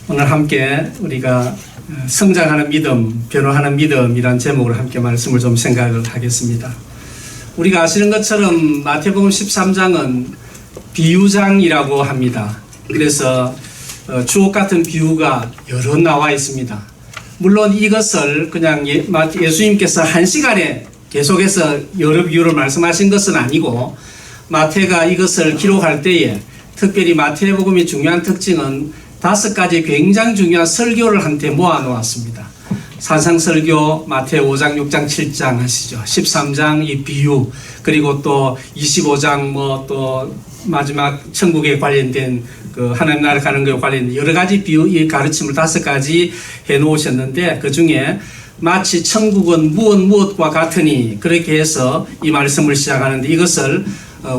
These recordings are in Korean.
오늘 함께 우리가 성장하는 믿음, 변화하는 믿음이란 제목으로 함께 말씀을 좀 생각을 하겠습니다. 우리가 아시는 것처럼 마태복음 13장은 비유장이라고 합니다. 그래서 주옥 같은 비유가 여러 나와 있습니다. 물론 이것을 그냥 예수님께서 한 시간에 계속해서 여러 비유를 말씀하신 것은 아니고, 마태가 이것을 기록할 때에 특별히 마태복음의 중요한 특징은 5가지 굉장히 중요한 설교를 한테 모아 놓았습니다. 산상설교, 마태 5장, 6장, 7장 하시죠. 13장 이 비유, 그리고 또 25장 또 마지막 천국에 관련된 그 하나님 나라 가는 것에 관련된 여러 가지 비유, 이 가르침을 5가지 해 놓으셨는데, 그 중에 마치 천국은 무엇과 같으니, 그렇게 해서 이 말씀을 시작하는데, 이것을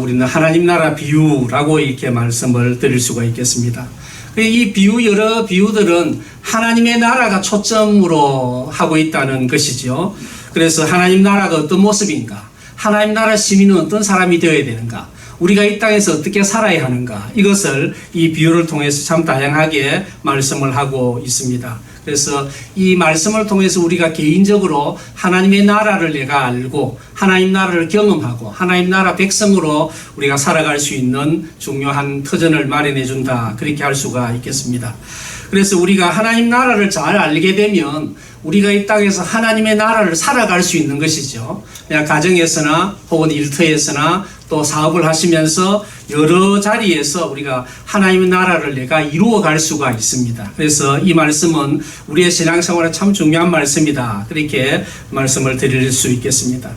우리는 하나님 나라 비유라고 이렇게 말씀을 드릴 수가 있겠습니다. 이 여러 비유들은 하나님의 나라가 초점으로 하고 있다는 것이죠. 그래서 하나님 나라가 어떤 모습인가, 하나님 나라 시민은 어떤 사람이 되어야 되는가, 우리가 이 땅에서 어떻게 살아야 하는가, 이것을 이 비유를 통해서 참 다양하게 말씀을 하고 있습니다. 그래서 이 말씀을 통해서 우리가 개인적으로 하나님의 나라를 내가 알고 하나님 나라를 경험하고 하나님 나라 백성으로 우리가 살아갈 수 있는 중요한 터전을 마련해 준다, 그렇게 할 수가 있겠습니다. 그래서 우리가 하나님 나라를 잘 알게 되면 우리가 이 땅에서 하나님의 나라를 살아갈 수 있는 것이죠. 그냥 가정에서나 혹은 일터에서나 또 사업을 하시면서 여러 자리에서 우리가 하나님의 나라를 내가 이루어갈 수가 있습니다. 그래서 이 말씀은 우리의 신앙생활에 참 중요한 말씀이다, 그렇게 말씀을 드릴 수 있겠습니다.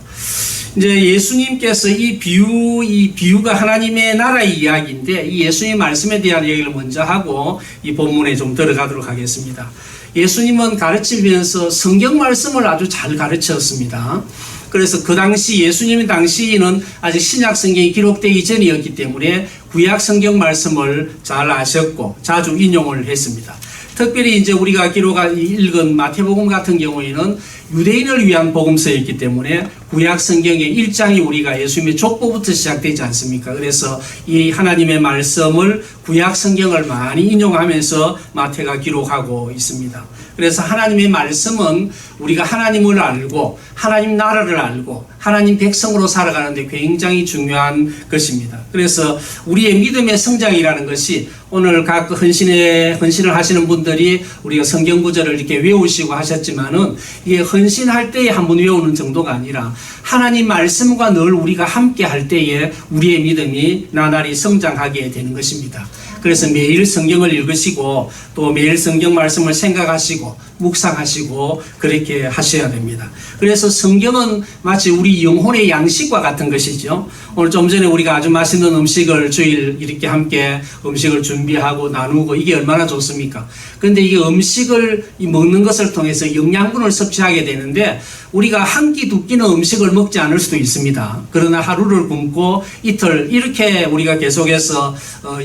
이제 예수님께서 이 비유가 하나님의 나라의 이야기인데, 이 예수님 말씀에 대한 얘기를 먼저 하고 이 본문에 좀 들어가도록 하겠습니다. 예수님은 가르치면서 성경 말씀을 아주 잘 가르쳤습니다. 그래서 그 당시, 예수님의 당시는 아직 신약 성경이 기록되기 전이었기 때문에 구약 성경 말씀을 잘 아셨고 자주 인용을 했습니다. 특별히 이제 우리가 읽은 마태복음 같은 경우에는 유대인을 위한 복음서였기 때문에 구약 성경의 1장이 우리가 예수님의 족보부터 시작되지 않습니까? 그래서 이 하나님의 말씀을 구약 성경을 많이 인용하면서 마태가 기록하고 있습니다. 그래서 하나님의 말씀은 우리가 하나님을 알고 하나님 나라를 알고 하나님 백성으로 살아가는데 굉장히 중요한 것입니다. 그래서 우리의 믿음의 성장이라는 것이 오늘 각 헌신을 하시는 분들이 우리가 성경 구절을 이렇게 외우시고 하셨지만은, 이게 헌신할 때에 한번 외우는 정도가 아니라 하나님 말씀과 늘 우리가 함께 할 때에 우리의 믿음이 나날이 성장하게 되는 것입니다. 그래서 매일 성경을 읽으시고 또 매일 성경 말씀을 생각하시고 묵상하시고 그렇게 하셔야 됩니다. 그래서 성경은 마치 우리 영혼의 양식과 같은 것이죠. 오늘 좀 전에 우리가 아주 맛있는 음식을 주일 이렇게 함께 음식을 준비하고 나누고, 이게 얼마나 좋습니까? 그런데 이게 음식을 먹는 것을 통해서 영양분을 섭취하게 되는데, 우리가 한 끼 두 끼는 음식을 먹지 않을 수도 있습니다. 그러나 하루를 굶고 이틀 이렇게 우리가 계속해서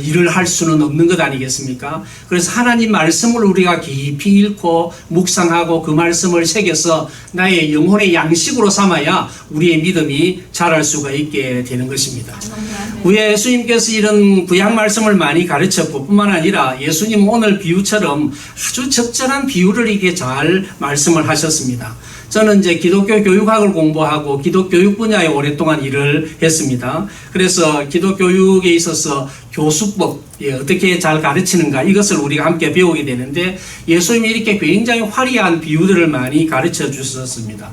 일을 할 수는 없는 것 아니겠습니까? 그래서 하나님 말씀을 우리가 깊이 읽고 묵상하고 그 말씀을 새겨서 나의 영혼의 양식으로 삼아야 우리의 믿음이 자랄 수가 있게 되는 것입니다. 예수님께서 이런 구약 말씀을 많이 가르쳤고 뿐만 아니라 예수님 오늘 비유처럼 아주 적절한 비유를 이렇게 잘 말씀을 하셨습니다. 저는 이제 기독교 교육학을 공부하고 기독교육 분야에 오랫동안 일을 했습니다. 그래서 기독교육에 있어서 교수법, 어떻게 잘 가르치는가, 이것을 우리가 함께 배우게 되는데, 예수님이 이렇게 굉장히 화려한 비유들을 많이 가르쳐 주셨습니다.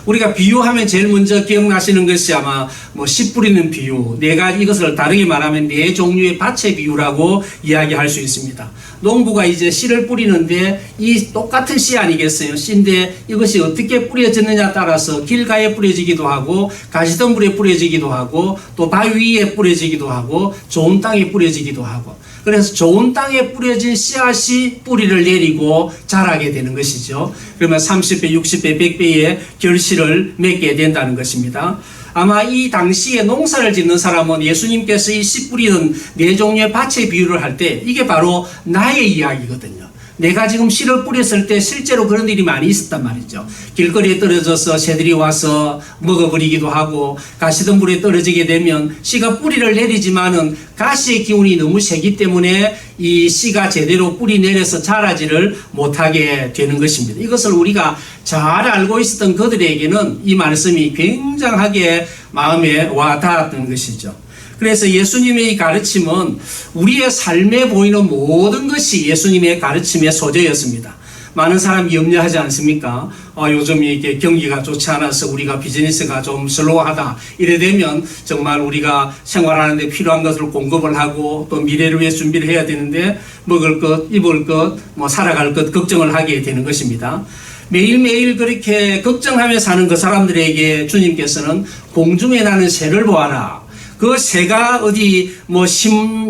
우리가 비유하면 제일 먼저 기억나시는 것이 아마 씨 뿌리는 비유, 내가 이것을 다르게 말하면 4종류의 밭의 비유라고 이야기할 수 있습니다. 농부가 이제 씨를 뿌리는데 이 똑같은 씨 아니겠어요? 씨인데 이것이 어떻게 뿌려졌느냐 따라서 길가에 뿌려지기도 하고 가시덤불에 뿌려지기도 하고 또 바위 위에 뿌려지기도 하고 좋은 땅에 뿌려지기도 하고, 그래서 좋은 땅에 뿌려진 씨앗이 뿌리를 내리고 자라게 되는 것이죠. 그러면 30배, 60배, 100배의 결실을 맺게 된다는 것입니다. 아마 이 당시에 농사를 짓는 사람은 예수님께서 이 씨 뿌리는 4종류의 밭의 비유를 할 때 이게 바로 나의 이야기거든요. 내가 지금 씨를 뿌렸을 때 실제로 그런 일이 많이 있었단 말이죠. 길거리에 떨어져서 새들이 와서 먹어버리기도 하고, 가시덤불에 떨어지게 되면 씨가 뿌리를 내리지만은 가시의 기운이 너무 세기 때문에 이 씨가 제대로 뿌리 내려서 자라지를 못하게 되는 것입니다. 이것을 우리가 잘 알고 있었던 그들에게는 이 말씀이 굉장하게 마음에 와 닿았던 것이죠. 그래서 예수님의 가르침은 우리의 삶에 보이는 모든 것이 예수님의 가르침의 소재였습니다. 많은 사람이 염려하지 않습니까? 요즘 이게 경기가 좋지 않아서 우리가 비즈니스가 좀 슬로우하다. 이래 되면 정말 우리가 생활하는데 필요한 것을 공급을 하고 또 미래를 위해 준비를 해야 되는데 먹을 것, 입을 것, 살아갈 것 걱정을 하게 되는 것입니다. 매일매일 그렇게 걱정하며 사는 그 사람들에게 주님께서는 공중에 나는 새를 보아라. 그 새가 어디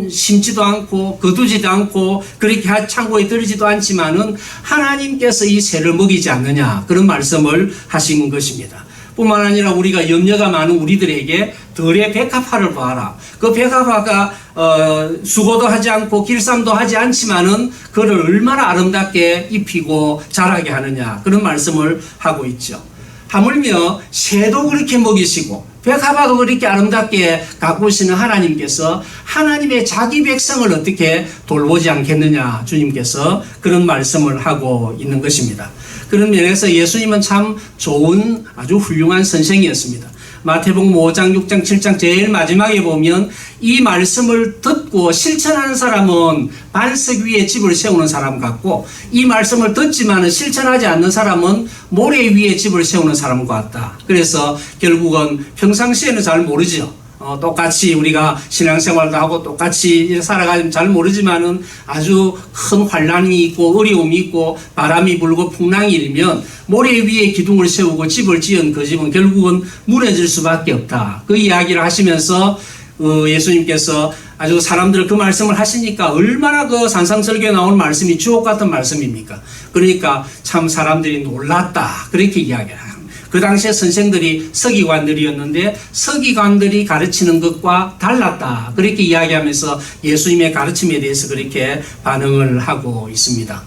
심지도 않고 거두지도 않고 그렇게 창고에 들지도 않지만은 하나님께서 이 새를 먹이지 않느냐, 그런 말씀을 하신 것입니다. 뿐만 아니라 우리가 염려가 많은 우리들에게 들의 백합화를 보아라. 그 백합화가 수고도 하지 않고 길쌈도 하지 않지만은 그를 얼마나 아름답게 입히고 자라게 하느냐, 그런 말씀을 하고 있죠. 하물며 새도 그렇게 먹이시고 백합화도 그렇게 아름답게 가꾸시는 하나님께서 하나님의 자기 백성을 어떻게 돌보지 않겠느냐, 주님께서 그런 말씀을 하고 있는 것입니다. 그런 면에서 예수님은 참 좋은 아주 훌륭한 선생이었습니다. 마태복음 5장, 6장, 7장 제일 마지막에 보면 이 말씀을 듣고 실천하는 사람은 반석 위에 집을 세우는 사람 같고, 이 말씀을 듣지만 실천하지 않는 사람은 모래 위에 집을 세우는 사람 같다. 그래서 결국은 평상시에는 잘 모르죠. 똑같이 우리가 신앙생활도 하고 똑같이 살아가면 잘 모르지만은 아주 큰 환란이 있고 어려움이 있고 바람이 불고 풍랑이 일면 모래 위에 기둥을 세우고 집을 지은 그 집은 결국은 무너질 수밖에 없다. 그 이야기를 하시면서 예수님께서 아주 사람들 그 말씀을 하시니까 얼마나 그 산상설교에 나오는 말씀이 주옥 같은 말씀입니까? 그러니까 참 사람들이 놀랐다, 그렇게 이야기를 합니다. 그 당시에 선생들이 서기관들이었는데 서기관들이 가르치는 것과 달랐다, 그렇게 이야기하면서 예수님의 가르침에 대해서 그렇게 반응을 하고 있습니다.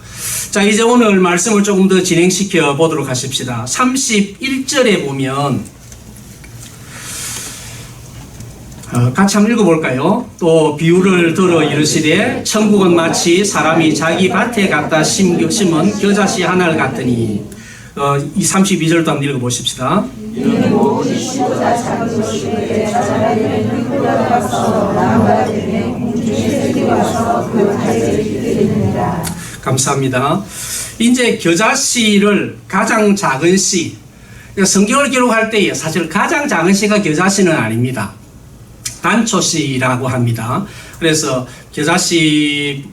자, 이제 오늘 말씀을 조금 더 진행시켜 보도록 하십시다. 31절에 보면 같이 한번 읽어볼까요? 또 비유를 들어 이르시되 천국은 마치 사람이 자기 밭에 갖다 심은 겨자씨 하나를 같으니, 이 32절도 한번 읽어보십시다. 감사합니다. 이제 겨자씨를 가장 작은 씨, 성경을 기록할 때에 사실 가장 작은 씨가 겨자씨는 아닙니다. 단초씨라고 합니다. 그래서 겨자씨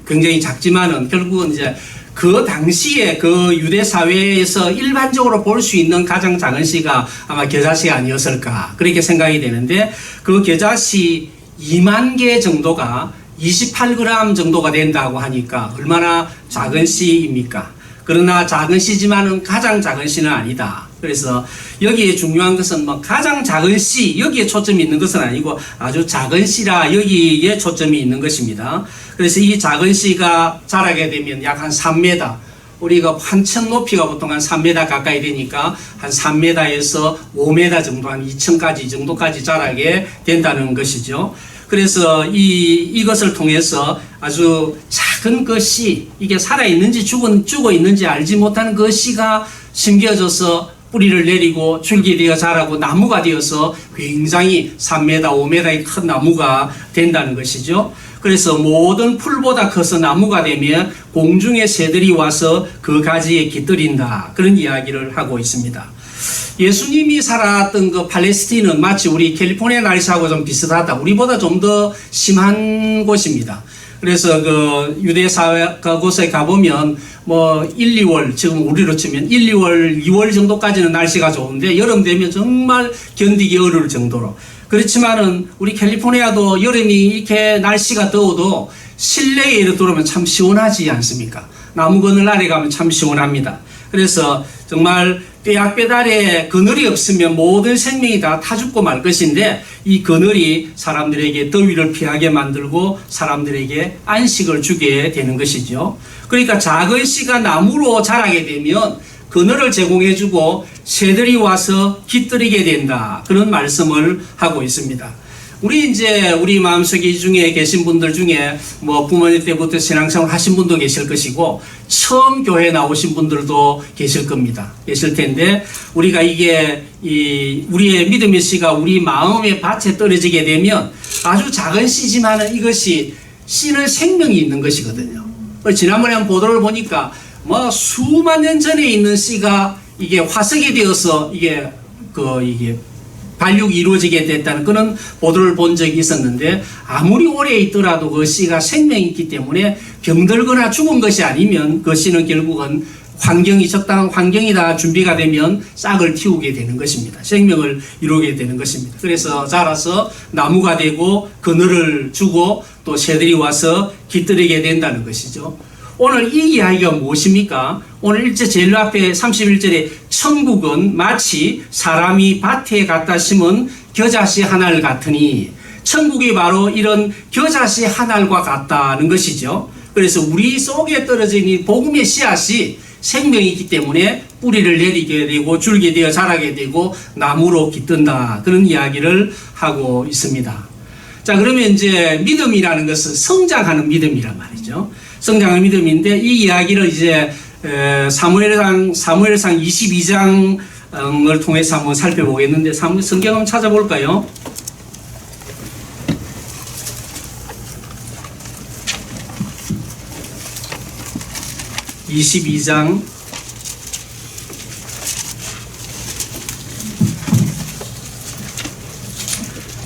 굉장히 작지만은 결국은 이제 그 당시에 그 유대 사회에서 일반적으로 볼 수 있는 가장 작은 씨가 아마 겨자씨가 아니었을까, 그렇게 생각이 되는데, 그 겨자씨 2만 개 정도가 28g 정도가 된다고 하니까 얼마나 작은 씨입니까? 그러나 작은 씨지만은 가장 작은 씨는 아니다. 그래서 여기에 중요한 것은 가장 작은 씨, 여기에 초점이 있는 것은 아니고 아주 작은 씨라 여기에 초점이 있는 것입니다. 그래서 이 작은 씨가 자라게 되면 약 한 3m, 우리가 한천 높이가 보통 한 3m 가까이 되니까 한 3m에서 5m 정도, 한 2층까지 정도까지 자라게 된다는 것이죠. 그래서 이것을 통해서 아주 작은 그 씨, 이게 살아있는지 죽어 있는지 알지 못하는 그 씨가 심겨져서 뿌리를 내리고 줄기 되어 자라고 나무가 되어서 굉장히 3m, 5m의 큰 나무가 된다는 것이죠. 그래서 모든 풀보다 커서 나무가 되면 공중의 새들이 와서 그 가지에 깃들인다, 그런 이야기를 하고 있습니다. 예수님이 살았던 그 팔레스틴은 마치 우리 캘리포니아 날씨하고 좀 비슷하다, 우리보다 좀 더 심한 곳입니다. 그래서 그 유대 사회 그곳에 가보면 1, 2월, 지금 우리로 치면 1, 2월, 2월 정도까지는 날씨가 좋은데 여름 되면 정말 견디기 어려울 정도로. 그렇지만은 우리 캘리포니아도 여름이 이렇게 날씨가 더워도 실내에 들어오면 참 시원하지 않습니까? 나무 그늘 아래 가면 참 시원합니다. 그래서 정말 뙤약볕 그늘이 없으면 모든 생명이 다 타죽고 말 것인데 이 그늘이 사람들에게 더위를 피하게 만들고 사람들에게 안식을 주게 되는 것이죠. 그러니까 작은 씨가 나무로 자라게 되면 그늘을 제공해주고 새들이 와서 깃들이게 된다. 그런 말씀을 하고 있습니다. 우리 마음속에 이 중에 계신 분들 중에 뭐 부모님 때부터 신앙생활 하신 분도 계실 것이고 처음 교회 나오신 분들도 계실 겁니다. 계실 텐데 우리가 이게 우리의 믿음의 씨가 우리 마음의 밭에 떨어지게 되면 아주 작은 씨지만은 이것이 씨는 생명이 있는 것이거든요. 지난번에 한 보도를 보니까 뭐 수만 년 전에 있는 씨가 이게 화석이 되어서 이게 발육이 이루어지게 됐다는 그런 보도를 본 적이 있었는데 아무리 오래 있더라도 그 씨가 생명이 있기 때문에 병들거나 죽은 것이 아니면 그 씨는 결국은 적당한 환경이 다 준비가 되면 싹을 틔우게 되는 것입니다. 생명을 이루게 되는 것입니다. 그래서 자라서 나무가 되고 그늘을 주고 또 새들이 와서 깃들이게 된다는 것이죠. 오늘 이 이야기가 무엇입니까? 오늘 제일 앞에 31절에 천국은 마치 사람이 밭에 갖다 심은 겨자씨 한 알 같으니 천국이 바로 이런 겨자씨 한 알과 같다는 것이죠. 그래서 우리 속에 떨어진 이 복음의 씨앗이 생명이 있기 때문에 뿌리를 내리게 되고 줄게 되어 자라게 되고 나무로 깃든다. 그런 이야기를 하고 있습니다. 자, 그러면 이제 믿음이라는 것은 성장하는 믿음이란 말이죠. 성장하는 믿음인데 이 이야기를 이제 사무엘상 22장을 통해서 한번 살펴보겠는데 성경 한번 찾아볼까요? 22장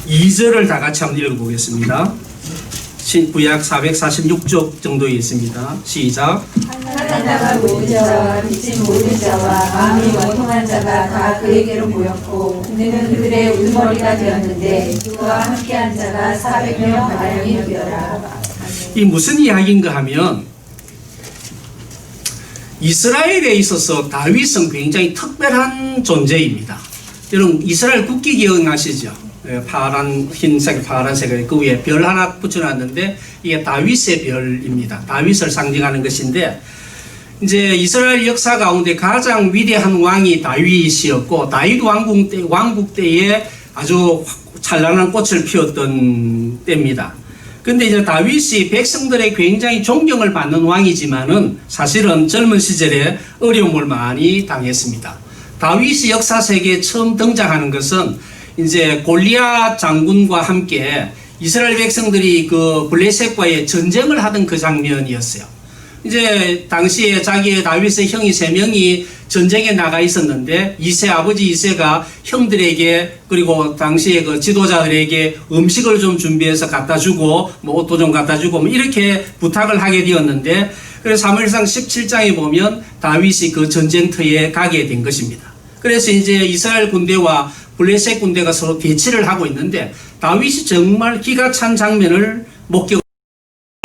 2절을 다 같이 한번 읽어보겠습니다. 구약 446쪽 정도에 있습니다. 시작. 하나님과 모든 자와 빚진 모든 자와 마음이 원통한 자가 다 그에게로 모였고 그는 그들의 우두머리가 되었는데 그와 함께한 자가 400명 가량이 되더라. 이 무슨 이야기인가 하면 이스라엘에 있어서 다윗은 굉장히 특별한 존재입니다. 여러분 이스라엘 국기 기억나시죠? 파란 흰색 파란색 그 위에 별 하나 붙여놨는데 이게 다윗의 별입니다. 다윗을 상징하는 것인데 이제 이스라엘 역사 가운데 가장 위대한 왕이 다윗이었고 다윗 왕국 때에 아주 찬란한 꽃을 피웠던 때입니다. 근데 이제 다윗이 백성들의 굉장히 존경을 받는 왕이지만은 사실은 젊은 시절에 어려움을 많이 당했습니다. 다윗이 역사 세계에 처음 등장하는 것은 이제 골리앗 장군과 함께 이스라엘 백성들이 그 블레셋과의 전쟁을 하던 그 장면이었어요. 이제 당시에 자기의 다윗의 형이 3명이 전쟁에 나가 있었는데 아버지 이새가 형들에게 그리고 당시에 그 지도자들에게 음식을 좀 준비해서 갖다 주고 뭐 옷도 좀 갖다 주고 뭐 이렇게 부탁을 하게 되었는데 그래서 사무엘상 17장에 보면 다윗이 그 전쟁터에 가게 된 것입니다. 그래서 이제 이스라엘 군대와 블레셋 군대가 서로 대치를 하고 있는데 다윗이 정말 기가 찬 장면을 목격을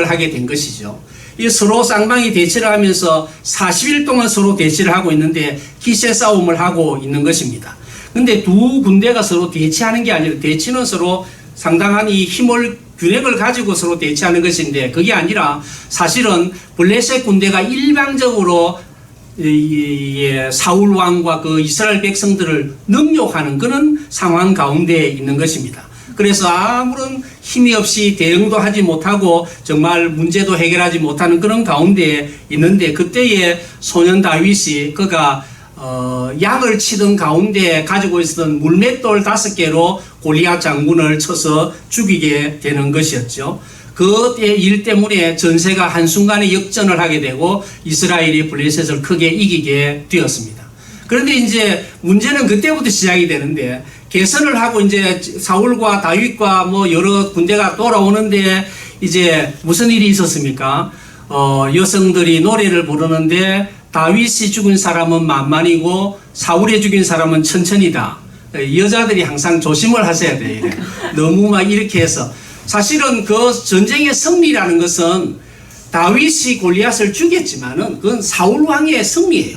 하게 된 것이죠. 이 서로 쌍방이 대치를 하면서 40일 동안 서로 대치를 하고 있는데 기세 싸움을 하고 있는 것입니다. 근데 두 군대가 서로 대치하는 게 아니라 대치는 서로 상당한 이 균형을 가지고 서로 대치하는 것인데 그게 아니라 사실은 블레셋 군대가 일방적으로 사울 왕과 그 이스라엘 백성들을 능욕하는 그런 상황 가운데 있는 것입니다. 그래서 아무런 힘이 없이 대응도 하지 못하고 정말 문제도 해결하지 못하는 그런 가운데 있는데 그때에 소년 다윗이 그가 양을 치던 가운데 가지고 있었던 물맷돌 5개로 골리앗 장군을 쳐서 죽이게 되는 것이었죠. 그 일 때문에 전세가 한순간에 역전을 하게 되고 이스라엘이 블레셋을 크게 이기게 되었습니다. 그런데 이제 문제는 그때부터 시작이 되는데 개선을 하고 이제 사울과 다윗과 뭐 여러 군대가 돌아오는데 이제 무슨 일이 있었습니까? 여성들이 노래를 부르는데 다윗이 죽은 사람은 만만이고 사울이 죽인 사람은 천천이다. 여자들이 항상 조심을 하셔야 돼요. 너무 막 이렇게 해서 사실은 그 전쟁의 승리라는 것은 다윗이 골리앗을 죽였지만은 그건 사울 왕의 승리예요.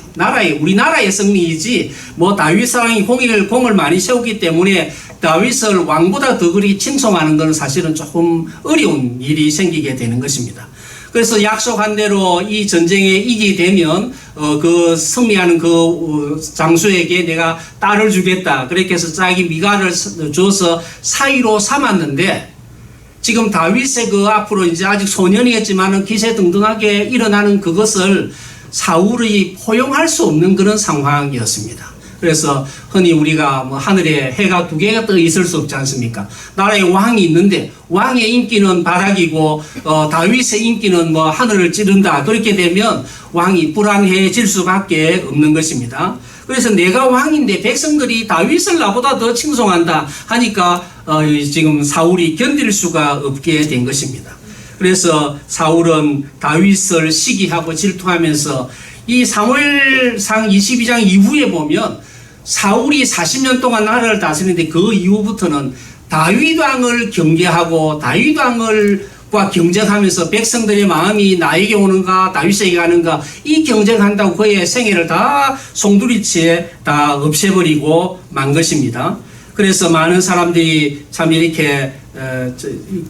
우리 나라의 승리이지 뭐 다윗 왕이 공을 많이 세우기 때문에 다윗을 왕보다 더 그리 칭송하는 것은 사실은 조금 어려운 일이 생기게 되는 것입니다. 그래서 약속한 대로 이 전쟁에 이기게 되면 그 승리하는 그 장수에게 내가 딸을 주겠다. 그렇게 해서 자기 미갈을 줘서 사위로 삼았는데 지금 다윗의 그 앞으로 이제 아직 소년이겠지만은 기세등등하게 일어나는 그것을 사울이 포용할 수 없는 그런 상황이었습니다. 그래서 흔히 우리가 뭐 하늘에 해가 두 개가 떠 있을 수 없지 않습니까? 나라에 왕이 있는데 왕의 인기는 바닥이고 다윗의 인기는 뭐 하늘을 찌른다. 그렇게 되면 왕이 불안해질 수밖에 없는 것입니다. 그래서 내가 왕인데 백성들이 다윗을 나보다 더 칭송한다 하니까 지금 사울이 견딜 수가 없게 된 것입니다. 그래서 사울은 다윗을 시기하고 질투하면서 이 사무엘상 22장 이후에 보면 사울이 40년 동안 나라를 다스리는데 그 이후부터는 다윗 왕을 경계하고 다윗 왕과 경쟁하면서 백성들의 마음이 나에게 오는가 다윗에게 가는가 이 경쟁한다고 그의 생애를 다 송두리째 다 없애버리고 만 것입니다. 그래서 많은 사람들이 참 이렇게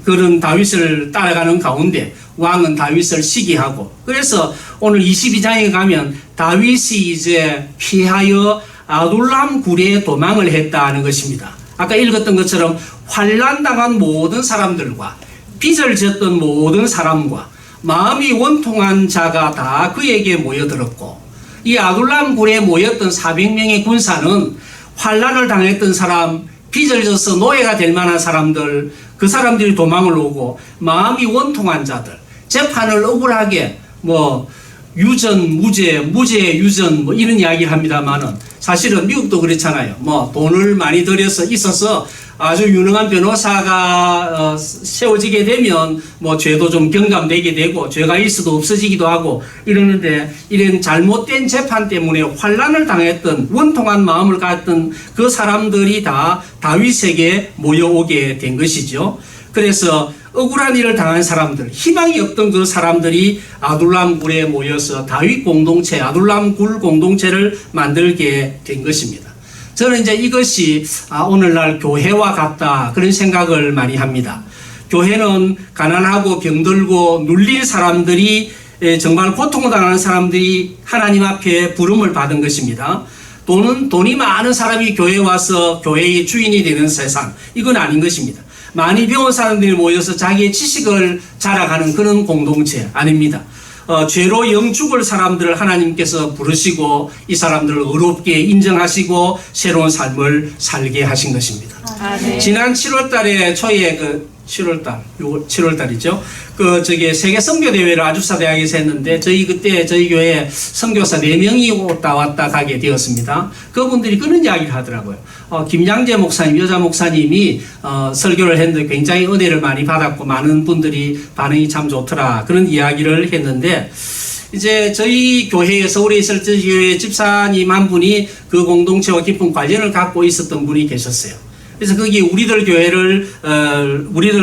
그런 다윗을 따라가는 가운데 왕은 다윗을 시기하고 그래서 오늘 22장에 가면 다윗이 이제 피하여 아둘람 굴에 도망을 했다는 것입니다. 아까 읽었던 것처럼 환난당한 모든 사람들과 빚을 졌던 모든 사람과 마음이 원통한 자가 다 그에게 모여들었고 이 아둘람 굴에 모였던 400명의 군사는 환난을 당했던 사람, 빚을 져서 노예가 될 만한 사람들, 그 사람들이 도망을 오고 마음이 원통한 자들, 재판을 억울하게 뭐 유전, 무죄, 유전 뭐 이런 이야기를 합니다만은 사실은 미국도 그렇잖아요. 뭐 돈을 많이 들여서 있어서 아주 유능한 변호사가 세워지게 되면 뭐 죄도 좀 경감되게 되고 죄가 있어도 없어지기도 하고 이러는데 이런 잘못된 재판 때문에 환난을 당했던 원통한 마음을 갖던 그 사람들이 다 다윗에게 모여오게 된 것이죠. 그래서 억울한 일을 당한 사람들, 희망이 없던 그 사람들이 아둘람 굴에 모여서 다윗 공동체, 아둘람 굴 공동체를 만들게 된 것입니다. 저는 이제 이것이 오늘날 교회와 같다 그런 생각을 많이 합니다. 교회는 가난하고 병들고 눌린 사람들이 정말 고통을 당하는 사람들이 하나님 앞에 부름을 받은 것입니다. 돈이 많은 사람이 교회에 와서 교회의 주인이 되는 세상, 이건 아닌 것입니다. 많이 배운 사람들이 모여서 자기의 지식을 자랑하는 그런 공동체 아닙니다. 죄로 영 죽을 사람들을 하나님께서 부르시고 이 사람들을 의롭게 인정하시고 새로운 삶을 살게 하신 것입니다. 네. 지난 7월달에 초에 7월달이죠. 세계 선교 대회를 아주사 대학에서 했는데 그때 저희 교회에 선교사 4명이 왔다 가게 되었습니다. 그분들이 그런 이야기를 하더라고요. 김양재 목사님, 여자 목사님이 설교를 했는데 굉장히 은혜를 많이 받았고 많은 분들이 반응이 참 좋더라 그런 이야기를 했는데 이제 저희 교회에 서울에 있을 저희 교회 집사님 한 분이 그 공동체와 깊은 관련을 갖고 있었던 분이 계셨어요. 그래서 거기 우리들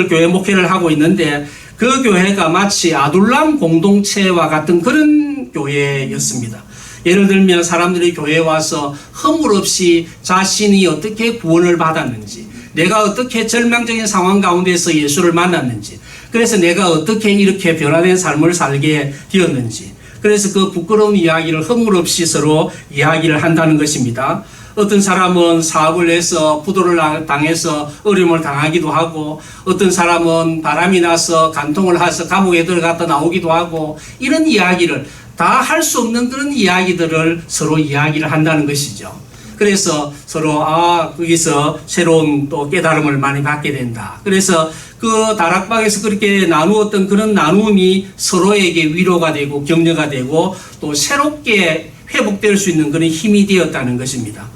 교회 목회를 하고 있는데 그 교회가 마치 아둘람 공동체와 같은 그런 교회였습니다. 예를 들면 사람들이 교회에 와서 허물 없이 자신이 어떻게 구원을 받았는지, 내가 어떻게 절망적인 상황 가운데서 예수를 만났는지, 그래서 내가 어떻게 이렇게 변화된 삶을 살게 되었는지, 그래서 그 부끄러운 이야기를 허물 없이 서로 이야기를 한다는 것입니다. 어떤 사람은 사업을 해서 부도를 당해서 어려움을 당하기도 하고 어떤 사람은 바람이 나서 간통을 해서 감옥에 들어갔다 나오기도 하고 이런 이야기를 다 할 수 없는 그런 이야기들을 서로 이야기를 한다는 것이죠. 그래서 서로 거기서 새로운 또 깨달음을 많이 받게 된다. 그래서 그 다락방에서 그렇게 나누었던 그런 나눔이 서로에게 위로가 되고 격려가 되고 또 새롭게 회복될 수 있는 그런 힘이 되었다는 것입니다.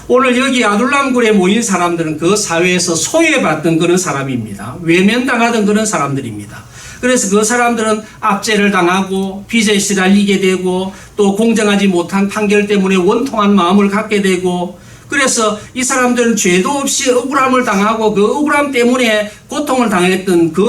오늘 여기 아둘람굴에 모인 사람들은 그 사회에서 소외받던 그런 사람입니다. 외면당하던 그런 사람들입니다. 그래서 그 사람들은 압제를 당하고 빚에 시달리게 되고 또 공정하지 못한 판결 때문에 원통한 마음을 갖게 되고 그래서 이 사람들은 죄도 없이 억울함을 당하고 그 억울함 때문에 고통을 당했던 그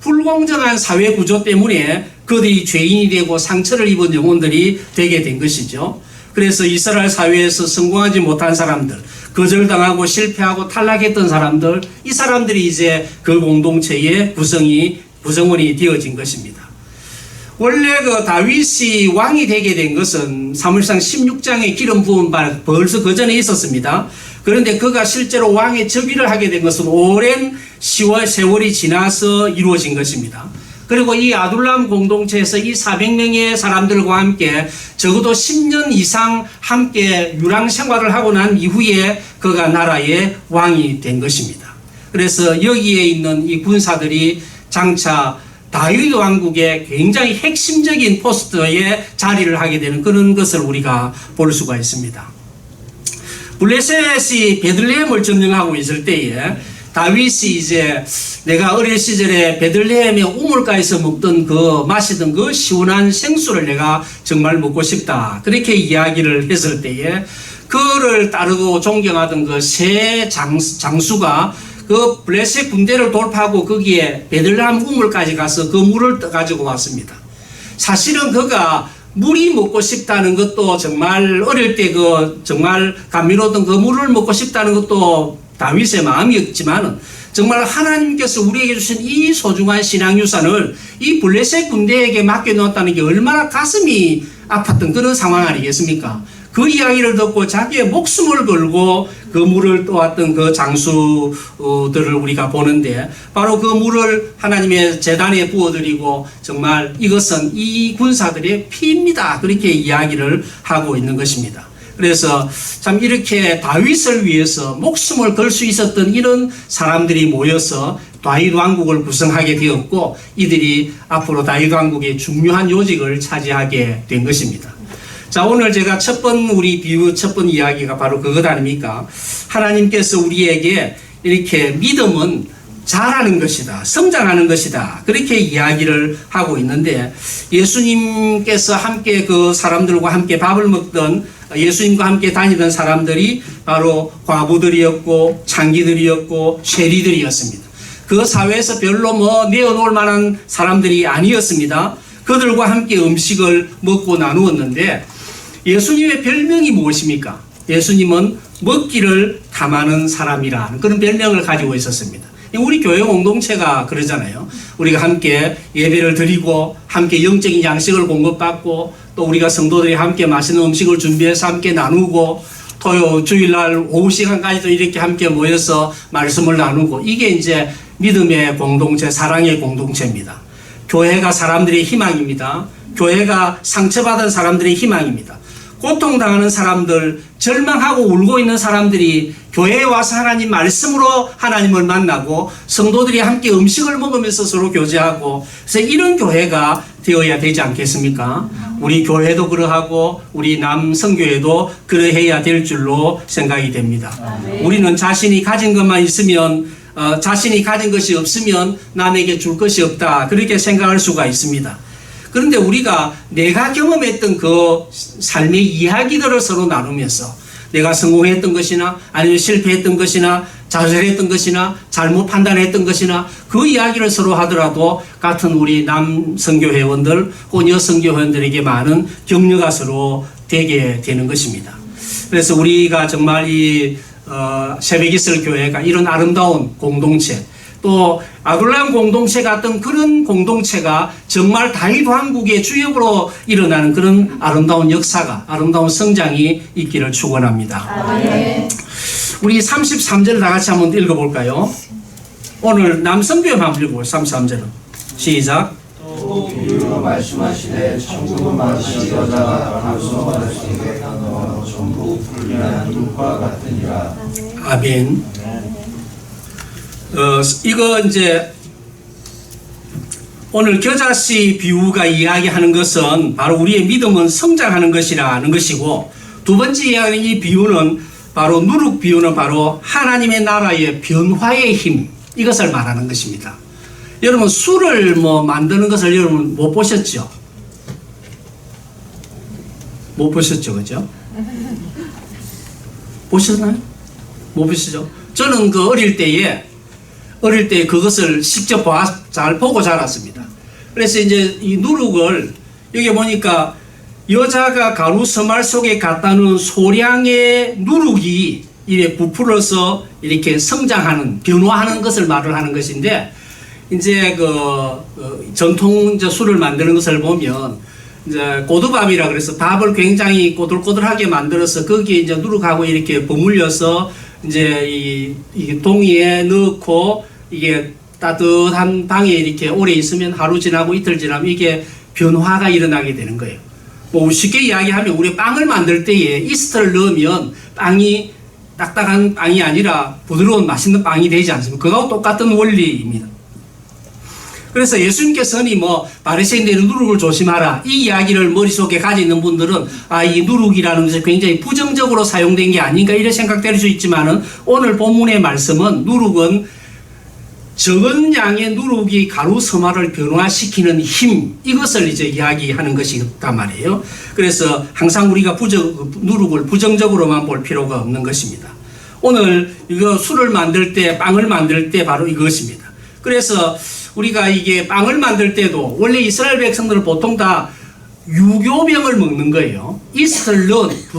불공정한 사회 구조 때문에 그들이 죄인이 되고 상처를 입은 영혼들이 되게 된 것이죠. 그래서 이스라엘 사회에서 성공하지 못한 사람들, 거절당하고 실패하고 탈락했던 사람들, 이 사람들이 이제 그 공동체의 구성원이 되어진 것입니다. 원래 그 다윗이 왕이 되게 된 것은 사무엘상 16장에 기름 부은 바 벌써 그 전에 있었습니다. 그런데 그가 실제로 왕의 즉위를 하게 된 것은 오랜 세월이 지나서 이루어진 것입니다. 그리고 이 아둘람 공동체에서 이 400명의 사람들과 함께 적어도 10년 이상 함께 유랑 생활을 하고 난 이후에 그가 나라의 왕이 된 것입니다. 그래서 여기에 있는 이 군사들이 장차 다윗 왕국의 굉장히 핵심적인 포스트에 자리를 하게 되는 그런 것을 우리가 볼 수가 있습니다. 블레셋이 베들레헴을 점령하고 있을 때에 다윗이 이제 내가 어릴 시절에 베들레헴의 우물가에서 마시던 그 시원한 생수를 내가 정말 먹고 싶다. 그렇게 이야기를 했을 때에 그를 따르고 존경하던 그 세 장수가 그 블레셋 군대를 돌파하고 거기에 베들레헴 우물까지 가서 그 물을 가지고 왔습니다. 사실은 그가 물이 먹고 싶다는 것도 정말 어릴 때 정말 감미로웠던 그 물을 먹고 싶다는 것도 다윗의 마음이었지만 정말 하나님께서 우리에게 주신 이 소중한 신앙유산을 이 블레셋 군대에게 맡겨놓았다는 게 얼마나 가슴이 아팠던 그런 상황 아니겠습니까? 그 이야기를 듣고 자기의 목숨을 걸고 그 물을 떠왔던 그 장수들을 우리가 보는데 바로 그 물을 하나님의 제단에 부어드리고 정말 이것은 이 군사들의 피입니다. 그렇게 이야기를 하고 있는 것입니다. 그래서 참 이렇게 다윗을 위해서 목숨을 걸 수 있었던 이런 사람들이 모여서 다윗 왕국을 구성하게 되었고 이들이 앞으로 다윗 왕국의 중요한 요직을 차지하게 된 것입니다. 자, 오늘 제가 첫 번 이야기가 바로 그것 아닙니까? 하나님께서 우리에게 이렇게 믿음은 자라는 것이다. 성장하는 것이다. 그렇게 이야기를 하고 있는데 예수님께서 함께 그 사람들과 함께 밥을 먹던 예수님과 함께 다니던 사람들이 바로 과부들이었고 창기들이었고 쉐리들이었습니다. 그 사회에서 별로 내어놓을 만한 사람들이 아니었습니다. 그들과 함께 음식을 먹고 나누었는데 예수님의 별명이 무엇입니까? 예수님은 먹기를 탐하는 사람이라는 그런 별명을 가지고 있었습니다. 우리 교회 공동체가 그러잖아요. 우리가 함께 예배를 드리고 함께 영적인 양식을 공급받고 또 우리가 성도들이 함께 맛있는 음식을 준비해서 함께 나누고 주일날 오후 시간까지도 이렇게 함께 모여서 말씀을 나누고 이게 이제 믿음의 공동체, 사랑의 공동체입니다. 교회가 사람들의 희망입니다. 교회가 상처받은 사람들의 희망입니다. 고통당하는 사람들, 절망하고 울고 있는 사람들이 교회에 와서 하나님 말씀으로 하나님을 만나고 성도들이 함께 음식을 먹으면서 서로 교제하고 그래서 이런 교회가 되어야 되지 않겠습니까? 우리 교회도 그러하고 우리 남성교회도 그러해야 될 줄로 생각이 됩니다. 우리는 자신이 가진 것만 있으면 자신이 가진 것이 없으면 남에게 줄 것이 없다. 그렇게 생각할 수가 있습니다. 그런데 우리가 내가 경험했던 그 삶의 이야기들을 서로 나누면서 내가 성공했던 것이나 아니면 실패했던 것이나 좌절했던 것이나 잘못 판단했던 것이나 그 이야기를 서로 하더라도 같은 우리 남성교 회원들 혹은 여성교 회원들에게 많은 격려가 서로 되게 되는 것입니다. 그래서 우리가 정말 이 새벽이슬 교회가 이런 아름다운 공동체 또 아둘람 공동체 같은 그런 공동체가 정말 다윗 왕국의 주역으로 일어나는 그런 아름다운 역사가 아름다운 성장이 있기를 축원합니다. 우리 33절을 다 같이 한번 읽어볼까요? 오늘 남성교회만 한번 읽어볼까요? 33절은 시작. 또 비유로 말씀하시되 천국은 마치 여자가 단소 마시기에 전부 불리한 물과 같으니라. 아멘. 이거 이제 오늘 겨자씨 비유가 이야기하는 것은 바로 우리의 믿음은 성장하는 것이라는 것이고 두 번째 이야기하는 이 비유는 바로 누룩 비유는 바로 하나님의 나라의 변화의 힘 이것을 말하는 것입니다. 여러분 술을 만드는 것을 여러분 못 보셨죠? 못 보셨죠, 그죠? 보셨나요? 못 보시죠? 저는 어릴 때 그것을 직접 잘 보고 자랐습니다. 그래서 이제 이 누룩을 여기 보니까 여자가 가루 서말 속에 갖다 놓은 소량의 누룩이 이렇게 부풀어서 이렇게 성장하는, 변화하는 것을 말을 하는 것인데, 이제 전통 이제 술을 만드는 것을 보면 이제 고두밥이라 그래서 밥을 굉장히 꼬들꼬들하게 만들어서 거기에 이제 누룩하고 이렇게 버물려서 이제 이 동이에 넣고 이게 따뜻한 방에 이렇게 오래 있으면 하루 지나고 이틀 지나면 이게 변화가 일어나게 되는 거예요. 뭐 쉽게 이야기하면 우리 빵을 만들 때에 이스트를 넣으면 빵이 딱딱한 빵이 아니라 부드러운 맛있는 빵이 되지 않습니까? 그거하고 똑같은 원리입니다. 그래서 예수님께서는 뭐 바리새인들은 누룩을 조심하라 이 이야기를 머릿속에 가지고 있는 분들은 이 누룩이라는 것이 굉장히 부정적으로 사용된 게 아닌가 이런 생각될 수 있지만은 오늘 본문의 말씀은 누룩은 적은 양의 누룩이 가루 서말을 변화시키는 힘, 이것을 이제 이야기하는 것이단 말이에요. 그래서 항상 우리가 누룩을 부정적으로만 볼 필요가 없는 것입니다. 오늘 이거 술을 만들 때, 빵을 만들 때 바로 이것입니다. 그래서 우리가 이게 빵을 만들 때도 원래 이스라엘 백성들은 보통 다 유교병을 먹는 거예요. 이스트를 넣은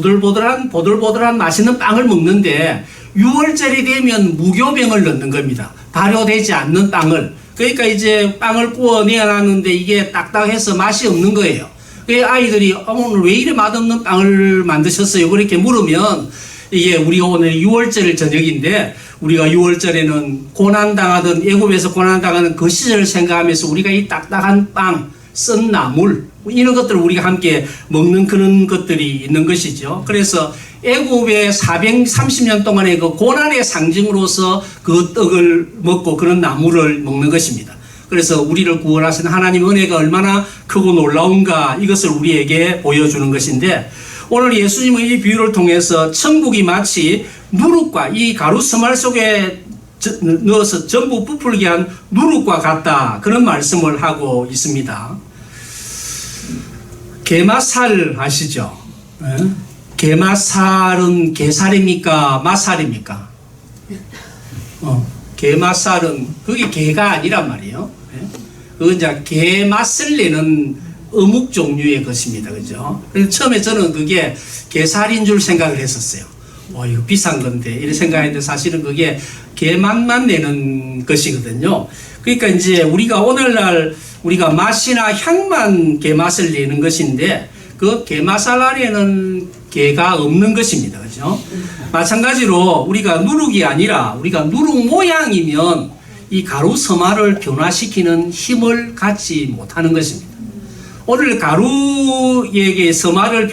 보들보들한 맛있는 빵을 먹는데 6월절이 되면 무교병을 넣는 겁니다. 발효되지 않는 빵을. 그러니까 이제 빵을 구워 내놨는데 이게 딱딱해서 맛이 없는 거예요. 그래서 아이들이 오늘 왜 이래 맛없는 빵을 만드셨어요? 그렇게 물으면 이게 우리가 오늘 6월절 저녁인데 우리가 6월절에는 고난당하던 애굽에서 고난당하는 그 시절을 생각하면서 우리가 이 딱딱한 빵, 썬 나물 이런 것들을 우리가 함께 먹는 그런 것들이 있는 것이죠. 그래서 애굽의 430년 동안의 그 고난의 상징으로서 그 떡을 먹고 그런 나물을 먹는 것입니다. 그래서 우리를 구원하신 하나님의 은혜가 얼마나 크고 놀라운가 이것을 우리에게 보여주는 것인데 오늘 예수님은 이 비유를 통해서 천국이 마치 누룩과 이 가루 서말 속에 넣어서 전부 부풀게 한 누룩과 같다 그런 말씀을 하고 있습니다. 게마살 아시죠? 게마살은 게살입니까? 마살입니까? 게마살은 그게 게가 아니란 말이에요. 그건 이제 게맛을 내는 어묵 종류의 것입니다. 그죠? 그래서 처음에 저는 그게 게살인 줄 생각을 했었어요. 이거 비싼 건데 이런 생각했는데 사실은 그게 게맛만 내는 것이거든요. 그러니까 이제 우리가 오늘날 우리가 맛이나 향만 게맛을 내는 것인데 그 게마살 안에는 게가 없는 것입니다. 그죠? 마찬가지로 우리가 누룩이 아니라 우리가 누룩 모양이면 이 가루 서말을 변화시키는 힘을 갖지 못하는 것입니다. 오늘 가루에게 서말을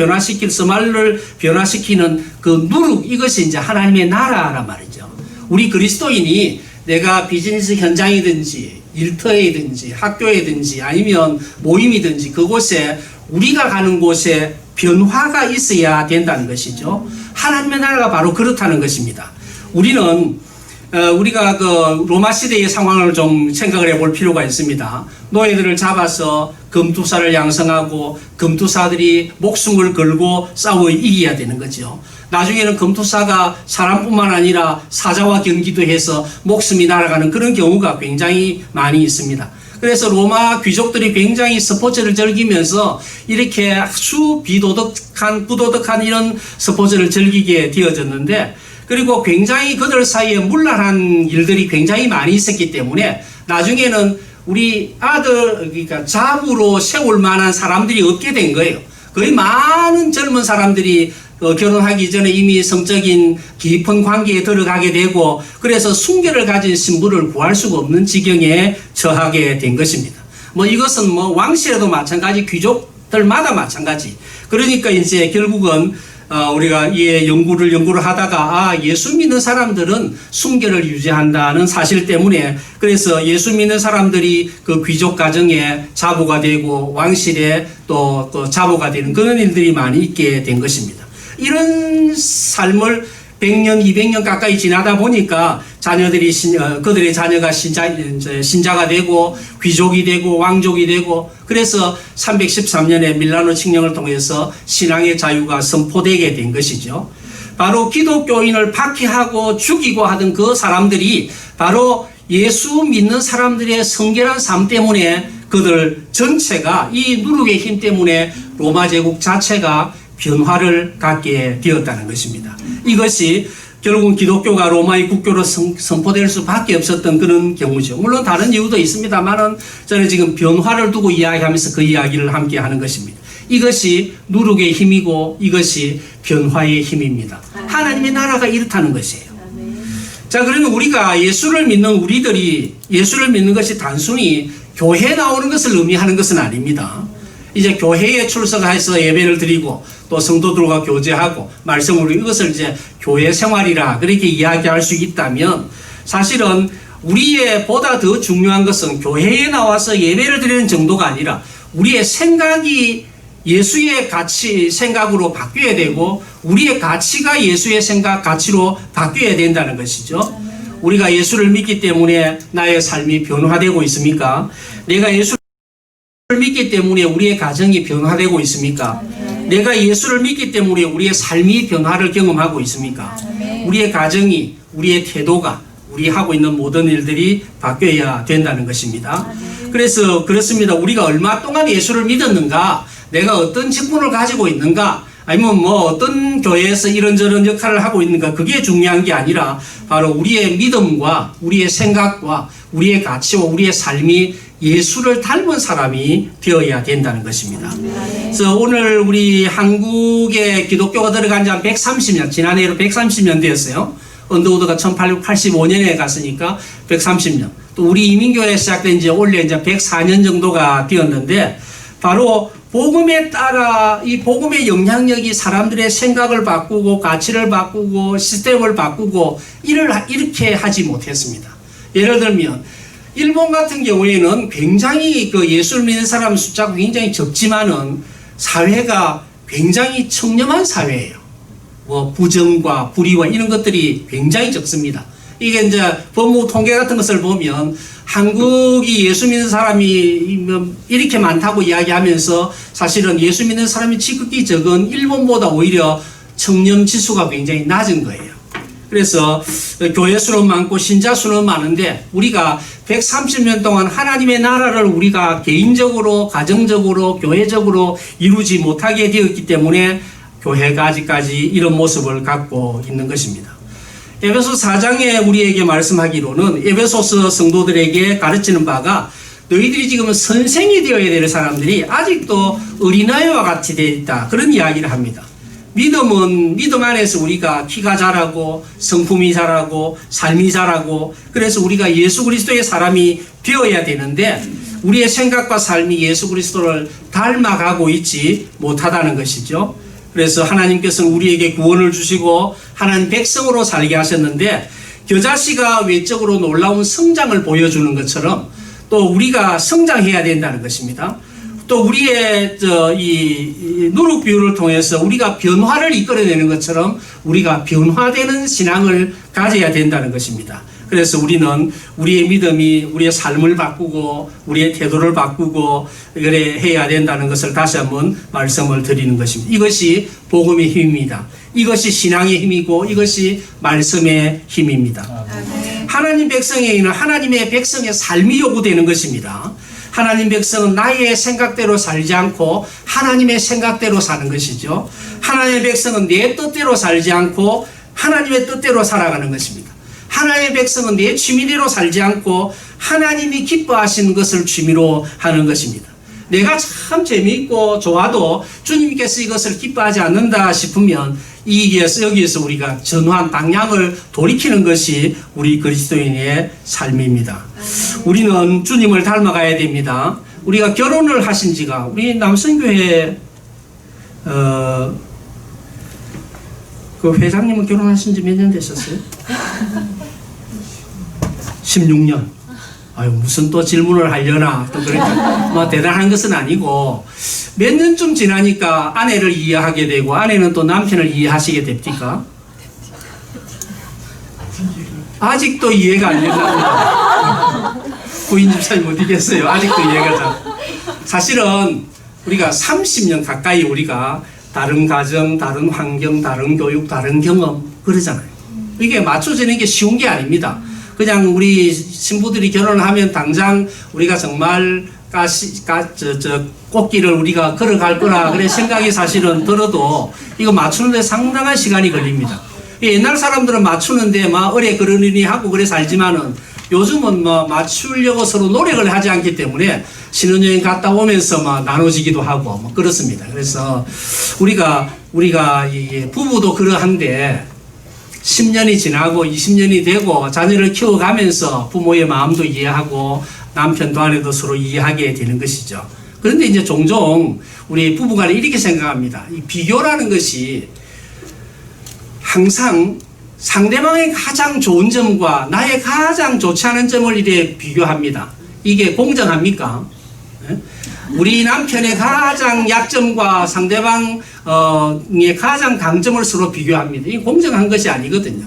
변화시키는 그 누룩 이것이 이제 하나님의 나라란 말이죠. 우리 그리스도인이 내가 비즈니스 현장이든지 일터에든지 학교에든지 아니면 모임이든지 그곳에 우리가 가는 곳에 변화가 있어야 된다는 것이죠. 하나님의 나라가 바로 그렇다는 것입니다. 우리가 그 로마 시대의 상황을 좀 생각을 해볼 필요가 있습니다. 노예들을 잡아서 금투사를 양성하고 금투사들이 목숨을 걸고 싸워 이겨야 되는 거죠. 나중에는 금투사가 사람뿐만 아니라 사자와 경기도 해서 목숨이 날아가는 그런 경우가 굉장히 많이 있습니다. 그래서 로마 귀족들이 굉장히 스포츠를 즐기면서 이렇게 아주 부도덕한 이런 스포츠를 즐기게 되어졌는데 그리고 굉장히 그들 사이에 문란한 일들이 굉장히 많이 있었기 때문에 나중에는 우리 그러니까 잡으로 세울 만한 사람들이 없게 된 거예요. 거의 많은 젊은 사람들이 결혼하기 전에 이미 성적인 깊은 관계에 들어가게 되고 그래서 순결을 가진 신부를 구할 수가 없는 지경에 처하게 된 것입니다. 이것은 왕실에도 마찬가지, 귀족들마다 마찬가지. 그러니까 이제 결국은 우리가 이 연구를 하다가 예수 믿는 사람들은 순결을 유지한다는 사실 때문에 그래서 예수 믿는 사람들이 그 귀족 가정에 자보가 되고 왕실에 또 자보가 되는 그런 일들이 많이 있게 된 것입니다. 이런 삶을 100년, 200년 가까이 지나다 보니까 그들의 자녀가 신자가 되고 귀족이 되고 왕족이 되고 그래서 313년에 밀라노 칙령을 통해서 신앙의 자유가 선포되게 된 것이죠. 바로 기독교인을 박해하고 죽이고 하던 그 사람들이 바로 예수 믿는 사람들의 성결한 삶 때문에 그들 전체가 이 누룩의 힘 때문에 로마 제국 자체가 변화를 갖게 되었다는 것입니다. 이것이 결국은 기독교가 로마의 국교로 선포될 수밖에 없었던 그런 경우죠. 물론 다른 이유도 있습니다만은 저는 지금 변화를 두고 이야기하면서 그 이야기를 함께 하는 것입니다. 이것이 누룩의 힘이고 이것이 변화의 힘입니다. 하나님의 나라가 이렇다는 것이에요. 자, 그러면 우리가 예수를 믿는 우리들이 예수를 믿는 것이 단순히 교회에 나오는 것을 의미하는 것은 아닙니다. 이제 교회에 출석해서 예배를 드리고 또 성도들과 교제하고 말씀으로 이것을 이제 교회 생활이라 그렇게 이야기할 수 있다면 사실은 우리의 보다 더 중요한 것은 교회에 나와서 예배를 드리는 정도가 아니라 우리의 생각이 예수의 가치 생각으로 바뀌어야 되고 우리의 가치가 예수의 생각 가치로 바뀌어야 된다는 것이죠. 우리가 예수를 믿기 때문에 나의 삶이 변화되고 있습니까? 내가 예수를 믿기 때문에 우리의 가정이 변화되고 있습니까? 내가 예수를 믿기 때문에 우리의 삶이 변화를 경험하고 있습니까? 우리의 가정이, 우리의 태도가, 우리 하고 있는 모든 일들이 바뀌어야 된다는 것입니다. 그래서 그렇습니다. 우리가 얼마 동안 예수를 믿었는가? 내가 어떤 직분을 가지고 있는가? 아니면 뭐 어떤 교회에서 이런저런 역할을 하고 있는가? 그게 중요한 게 아니라 바로 우리의 믿음과 우리의 생각과 우리의 가치와 우리의 삶이 예수를 닮은 사람이 되어야 된다는 것입니다. 그래서 오늘 우리 한국에 기독교가 들어간 지 한 130년, 지난해로 130년 되었어요. 언더우드가 1885년에 갔으니까 130년. 또 우리 이민교회 시작된 지 올해 이제 104년 정도가 되었는데 바로 복음에 따라 이 복음의 영향력이 사람들의 생각을 바꾸고 가치를 바꾸고 시스템을 바꾸고 이렇게 하지 못했습니다. 예를 들면 일본 같은 경우에는 굉장히 그 예수를 믿는 사람 숫자가 굉장히 적지만은 사회가 굉장히 청렴한 사회예요. 뭐 부정과 불의와 이런 것들이 굉장히 적습니다. 이게 이제 법무 통계 같은 것을 보면 한국이 예수 믿는 사람이 이렇게 많다고 이야기하면서 사실은 예수 믿는 사람이 지극히 적은 일본보다 오히려 청렴 지수가 굉장히 낮은 거예요. 그래서 교회 수는 많고 신자 수는 많은데 우리가 130년 동안 하나님의 나라를 우리가 개인적으로 가정적으로 교회적으로 이루지 못하게 되었기 때문에 교회가 아직까지 이런 모습을 갖고 있는 것입니다. 에베소 4장에 우리에게 말씀하기로는 에베소서 성도들에게 가르치는 바가 너희들이 지금 선생이 되어야 될 사람들이 아직도 어린아이와 같이 되어 있다. 그런 이야기를 합니다. 믿음은 믿음 안에서 우리가 키가 자라고 성품이 자라고 삶이 자라고 그래서 우리가 예수 그리스도의 사람이 되어야 되는데 우리의 생각과 삶이 예수 그리스도를 닮아가고 있지 못하다는 것이죠. 그래서 하나님께서는 우리에게 구원을 주시고 하나님 백성으로 살게 하셨는데 겨자씨가 외적으로 놀라운 성장을 보여주는 것처럼 또 우리가 성장해야 된다는 것입니다. 또 우리의 이 누룩 비유를 통해서 우리가 변화를 이끌어내는 것처럼 우리가 변화되는 신앙을 가져야 된다는 것입니다. 그래서 우리는 우리의 믿음이 우리의 삶을 바꾸고 우리의 태도를 바꾸고 그래 해야 된다는 것을 다시 한번 말씀을 드리는 것입니다. 이것이 복음의 힘입니다. 이것이 신앙의 힘이고 이것이 말씀의 힘입니다. 하나님 백성에게는 하나님의 백성의 삶이 요구되는 것입니다. 하나님 백성은 나의 생각대로 살지 않고 하나님의 생각대로 사는 것이죠. 하나님의 백성은 내 뜻대로 살지 않고 하나님의 뜻대로 살아가는 것입니다. 하나님의 백성은 내 취미대로 살지 않고 하나님이 기뻐하시는 것을 취미로 하는 것입니다. 내가 참 재미있고 좋아도 주님께서 이것을 기뻐하지 않는다 싶으면 여기에서 우리가 전환 방향을 돌이키는 것이 우리 그리스도인의 삶입니다. 우리는 주님을 닮아가야 됩니다. 우리가 결혼을 하신 지가 우리 남성교회 그 회장님은 결혼하신 지 몇 년 되셨어요? 16년. 아유, 무슨 또 질문을 하려나. 또 그러니까 뭐 대단한 것은 아니고 몇 년쯤 지나니까 아내를 이해하게 되고 아내는 또 남편을 이해하시게 됩니까? 아직도 이해가 안 된답니다. 부인 집사님 어디겠어요? 아직도 이해가 잘. 사실은 우리가 30년 가까이 우리가 다른 가정, 다른 환경, 다른 교육, 다른 경험 그러잖아요. 이게 맞춰지는 게 쉬운 게 아닙니다. 그냥 우리 신부들이 결혼을 하면 당장 우리가 정말 꽃길을 우리가 걸어갈 거라 그래 생각이 사실은 들어도 이거 맞추는데 상당한 시간이 걸립니다. 옛날 사람들은 맞추는데 막 어뢰 그러느니 하고 그래 살지만은 요즘은 뭐 맞추려고 서로 노력을 하지 않기 때문에 신혼여행 갔다 오면서 막 나눠지기도 하고 뭐 그렇습니다. 그래서 우리가 이 부부도 그러한데 10년이 지나고 20년이 되고 자녀를 키워가면서 부모의 마음도 이해하고 남편도 아내도 서로 이해하게 되는 것이죠. 그런데 이제 종종 우리 부부간에 이렇게 생각합니다. 이 비교라는 것이 항상 상대방의 가장 좋은 점과 나의 가장 좋지 않은 점을 이렇게 비교합니다. 이게 공정합니까? 우리 남편의 가장 약점과 상대방의 가장 강점을 서로 비교합니다. 이게 공정한 것이 아니거든요.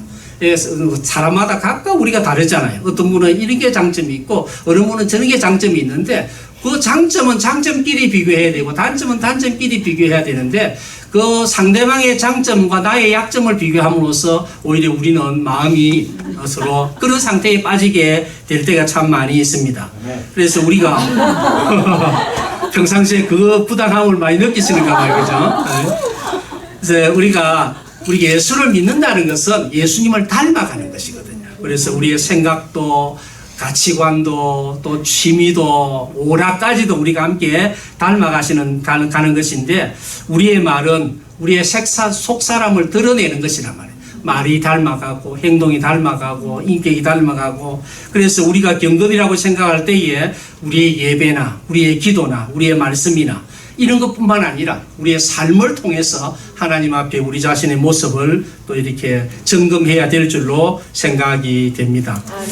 사람마다 각각 우리가 다르잖아요. 어떤 분은 이런 게 장점이 있고 어느 분은 저런 게 장점이 있는데 그 장점은 장점끼리 비교해야 되고 단점은 단점끼리 비교해야 되는데 그 상대방의 장점과 나의 약점을 비교함으로써 오히려 우리는 마음이 서로 그런 상태에 빠지게 될 때가 참 많이 있습니다. 그래서 우리가 평상시에 그 부당함을 많이 느끼시는가 봐요. 그죠? 그래서 우리가 예수를 믿는다는 것은 예수님을 닮아가는 것이거든요. 그래서 우리의 생각도 가치관도 또 취미도 오락까지도 우리가 함께 가는 것인데 우리의 말은 우리의 속사람을 드러내는 것이란 말이에요. 말이 닮아가고 행동이 닮아가고 인격이 닮아가고 그래서 우리가 경건이라고 생각할 때에 우리의 예배나 우리의 기도나 우리의 말씀이나 이런 것뿐만 아니라 우리의 삶을 통해서 하나님 앞에 우리 자신의 모습을 또 이렇게 점검해야 될 줄로 생각이 됩니다. 아멘.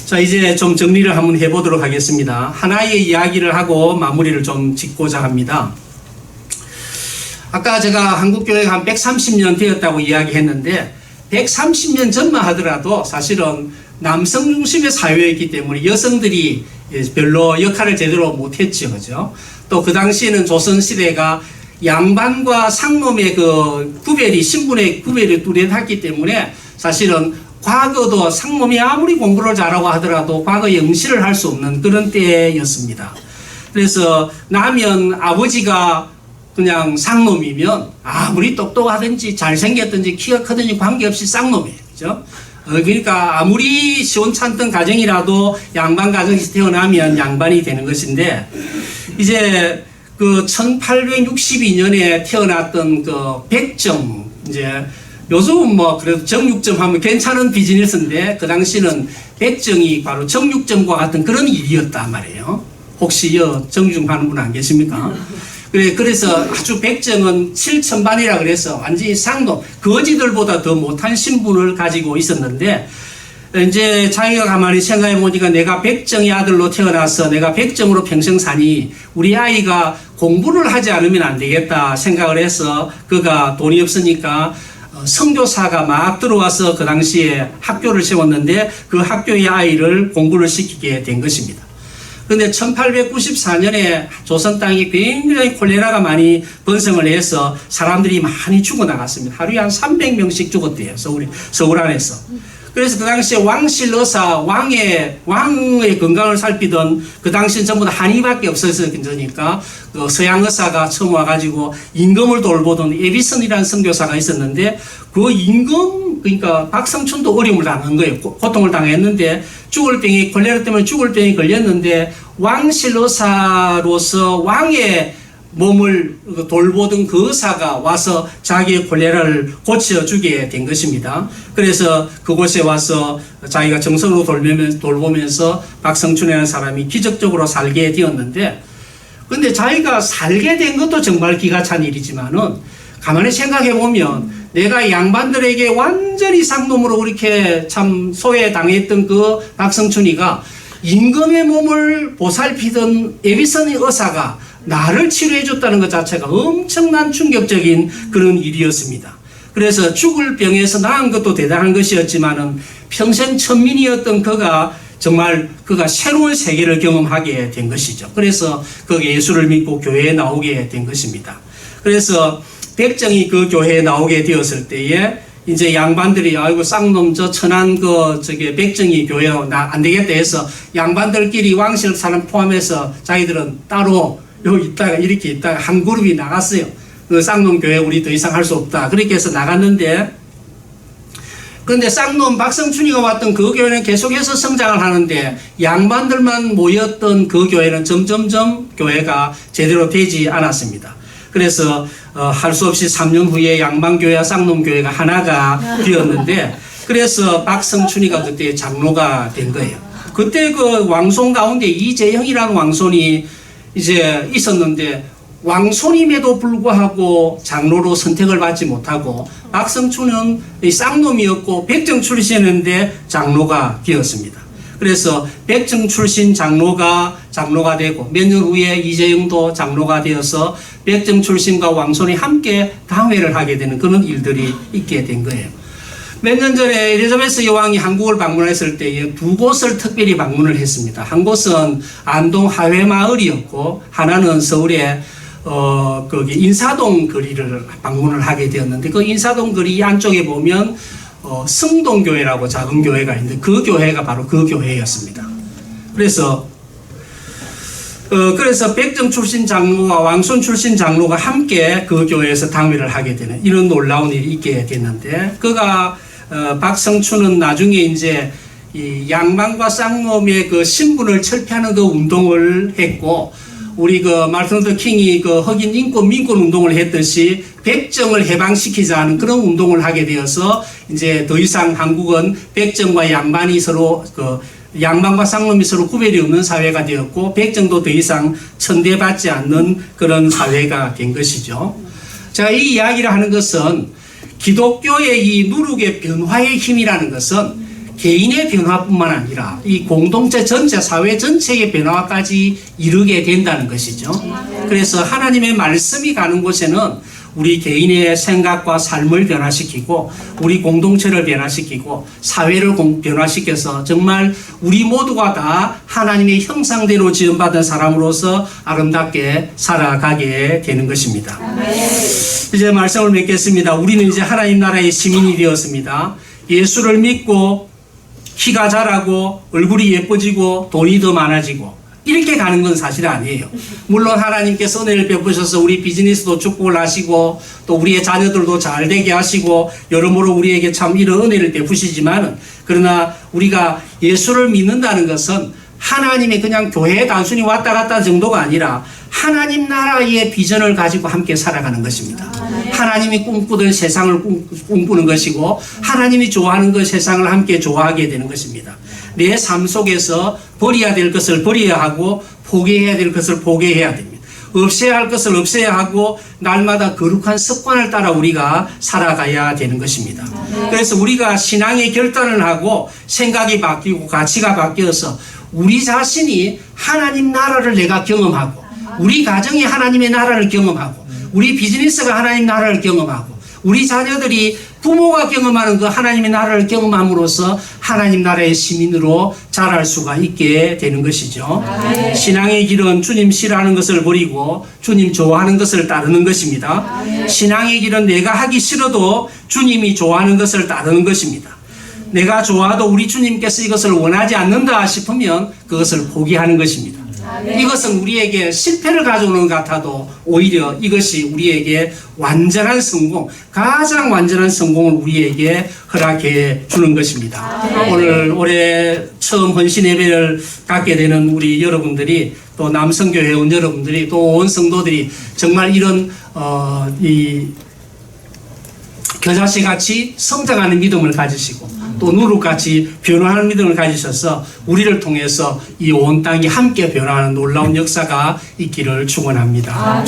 자, 이제 좀 정리를 한번 해보도록 하겠습니다. 하나의 이야기를 하고 마무리를 좀 짓고자 합니다. 아까 제가 한국교회가 한 130년 되었다고 이야기했는데 130년 전만 하더라도 사실은 남성 중심의 사회였기 때문에 여성들이 별로 역할을 제대로 못했죠. 그죠? 또 그 당시에는 조선시대가 양반과 상놈의 그 구별이, 신분의 구별이 뚜렷했기 때문에 사실은 과거도 상놈이 아무리 공부를 잘하고 하더라도 과거 영시를 할 수 없는 그런 때였습니다. 그래서 나면 아버지가 그냥 상놈이면 아무리 똑똑하든지 잘생겼든지 키가 크든지 관계없이 쌍놈이에요. 그죠? 그러니까 아무리 시원찮던 가정이라도 양반 가정에서 태어나면 양반이 되는 것인데 이제 그 1862년에 태어났던 그 백정, 이제 요즘은 뭐 그래도 정육점 하면 괜찮은 비즈니스인데 그 당시는 백정이 바로 정육점과 같은 그런 일이었단 말이에요. 혹시 정육점 하는 분 안 계십니까? 그래서 아주 백정은 7천반이라 그래서 완전히 상놈, 거지들보다 더 못한 신분을 가지고 있었는데 이제 자기가 가만히 생각해 보니까 내가 백정의 아들로 태어나서 내가 백정으로 평생 사니 우리 아이가 공부를 하지 않으면 안 되겠다 생각을 해서 그가 돈이 없으니까 선교사가 막 들어와서 그 당시에 학교를 세웠는데 그 학교의 아이를 공부를 시키게 된 것입니다. 그런데 1894년에 조선 땅이 굉장히 콜레라가 많이 번성을 해서 사람들이 많이 죽어나갔습니다. 하루에 한 300명씩 죽었대요. 서울 안에서. 그래서 그 당시에 왕실 의사, 왕의 건강을 살피던 그 당시엔 전부 다 한의밖에 없었으니까 그 서양 의사가 처음 와가지고 임금을 돌보던 에비슨이라는 선교사가 있었는데 그 임금, 그러니까 박성춘도 어려움을 당한 거예요. 고통을 당했는데 콜레라 때문에 죽을 병이 걸렸는데 왕실 의사로서 왕의 몸을 돌보던 그 의사가 와서 자기의 콜레라를 고쳐주게 된 것입니다. 그래서 그곳에 와서 자기가 정성으로 돌보면서 박성춘이라는 사람이 기적적으로 살게 되었는데 근데 자기가 살게 된 것도 정말 기가 찬 일이지만은 가만히 생각해 보면 내가 양반들에게 완전히 상놈으로 그렇게 참 소외당했던 그 박성춘이가 임금의 몸을 보살피던 에비슨 의사가 나를 치료해줬다는 것 자체가 엄청난 충격적인 그런 일이었습니다. 그래서 죽을 병에서 나은 것도 대단한 것이었지만은 평생 천민이었던 그가 새로운 세계를 경험하게 된 것이죠. 그래서 그 예수를 믿고 교회에 나오게 된 것입니다. 그래서 백정이 그 교회에 나오게 되었을 때에 이제 양반들이 아이고 쌍놈 저 천안 저기 백정이 교회 나 안 되겠다 해서 양반들끼리 왕실 사람 포함해서 자기들은 따로 여기 있다가 이렇게 있다가 한 그룹이 나갔어요. 그 쌍놈 교회 우리 더 이상 할 수 없다. 그렇게 해서 나갔는데, 그런데 쌍놈 박성춘이가 왔던 그 교회는 계속해서 성장을 하는데 양반들만 모였던 그 교회는 점점점 교회가 제대로 되지 않았습니다. 그래서 할 수 없이 3년 후에 양반교회와 쌍놈교회가 하나가 되었는데, 그래서 박성춘이가 그때 장로가 된 거예요. 그때 그 왕손 가운데 이재형이라는 왕손이 이제 있었는데, 왕손임에도 불구하고 장로로 선택을 받지 못하고 박성춘은 쌍놈이었고 백정 출신인데 장로가 되었습니다. 그래서 백정 출신 장로가 되고 몇 년 후에 이재영도 장로가 되어서 백정 출신과 왕손이 함께 당회를 하게 되는 그런 일들이 있게 된 거예요. 몇 년 전에 엘리자베스 여왕이 한국을 방문했을 때에 두 곳을 특별히 방문을 했습니다. 한 곳은 안동 하회마을이었고 하나는 서울의 거기 인사동 거리를 방문을 하게 되었는데, 그 인사동 거리 안쪽에 보면 성동교회라고 작은 교회가 있는데 그 교회가 바로 그 교회였습니다. 그래서 백정 출신 장로와 왕손 출신 장로가 함께 그 교회에서 당회를 하게 되는 이런 놀라운 일이 있게 됐는데, 박성춘은 나중에 이제 이 양반과 쌍놈의 그 신분을 철폐하는 그 운동을 했고, 우리 그 마르틴 루터 킹이 그 흑인 인권 민권 운동을 했듯이 백정을 해방시키자는 그런 운동을 하게 되어서 이제 더 이상 한국은 백정과 양반이 서로 양반과 쌍놈이 서로 구별이 없는 사회가 되었고, 백정도 더 이상 천대받지 않는 그런 사회가 된 것이죠. 제가 이 이야기를 하는 것은 기독교의 이 누룩의 변화의 힘이라는 것은 개인의 변화뿐만 아니라 이 공동체 전체, 사회 전체의 변화까지 이르게 된다는 것이죠. 그래서 하나님의 말씀이 가는 곳에는 우리 개인의 생각과 삶을 변화시키고 우리 공동체를 변화시키고 사회를 변화시켜서 정말 우리 모두가 다 하나님의 형상대로 지음받은 사람으로서 아름답게 살아가게 되는 것입니다. 이제 말씀을 맺겠습니다. 우리는 이제 하나님 나라의 시민이 되었습니다. 예수를 믿고 키가 자라고 얼굴이 예뻐지고 돈이 더 많아지고 이렇게 가는 건 사실 아니에요. 물론 하나님께서 은혜를 베푸셔서 우리 비즈니스도 축복을 하시고 또 우리의 자녀들도 잘 되게 하시고 여러모로 우리에게 참 이런 은혜를 베푸시지만, 그러나 우리가 예수를 믿는다는 것은 하나님의 그냥 교회에 단순히 왔다 갔다 정도가 아니라 하나님 나라의 비전을 가지고 함께 살아가는 것입니다. 하나님이 꿈꾸던 세상을 꿈꾸는 것이고 하나님이 좋아하는 그 세상을 함께 좋아하게 되는 것입니다. 내 삶 속에서 버려야 될 것을 버려야 하고 포기해야 될 것을 포기해야 됩니다. 없애야 할 것을 없애야 하고 날마다 거룩한 습관을 따라 우리가 살아가야 되는 것입니다. 그래서 우리가 신앙의 결단을 하고 생각이 바뀌고 가치가 바뀌어서 우리 자신이 하나님 나라를 내가 경험하고 우리 가정이 하나님의 나라를 경험하고 우리 비즈니스가 하나님 나라를 경험하고 우리 자녀들이 부모가 경험하는 그 하나님의 나라를 경험함으로써 하나님 나라의 시민으로 자랄 수가 있게 되는 것이죠. 신앙의 길은 주님 싫어하는 것을 버리고 주님 좋아하는 것을 따르는 것입니다. 신앙의 길은 내가 하기 싫어도 주님이 좋아하는 것을 따르는 것입니다. 내가 좋아도 우리 주님께서 이것을 원하지 않는다 싶으면 그것을 포기하는 것입니다. 이것은 우리에게 실패를 가져오는 것 같아도 오히려 이것이 우리에게 완전한 성공, 가장 완전한 성공을 우리에게 허락해 주는 것입니다. 올해 처음 헌신 예배를 갖게 되는 우리 여러분들이, 또 남성교 회원 여러분들이, 또 온 성도들이 정말 이런 이 겨자씨 같이 성장하는 믿음을 가지시고 또 누룩같이 변화하는 믿음을 가지셔서 우리를 통해서 이 온 땅이 함께 변화하는 놀라운 역사가 있기를 축원합니다.